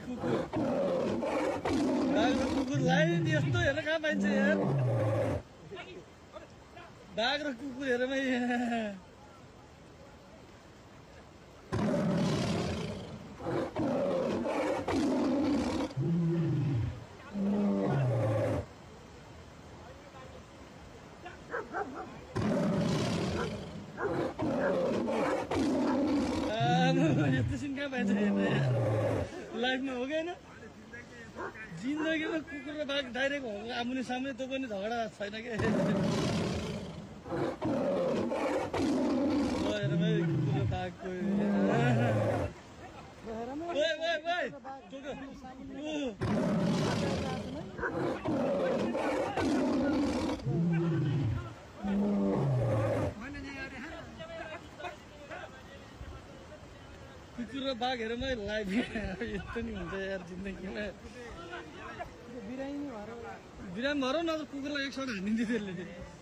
कुकुर बाघ र कुकुरलाई नि यस्तो हेरेर कहाँ पाइन्छ यार बाघ र कुकुर हेरमै यस्तो सिन कहाँ पाइन्छ लाइफमा हो कि होइन जिन्दगीमा कुकुर र बाघ डाइरेक्ट हो आमुने सामने त्यो पनि झगडा छैन कि हेरमै कुकुर र बाघको कुकुर र बाघ हेरमै लाइफ यस्तो नि हुन्छ यार जिन्दगीमा बिरामी भएर न कुकुरलाई एकसट हानिदिन्थ्यो त्यसले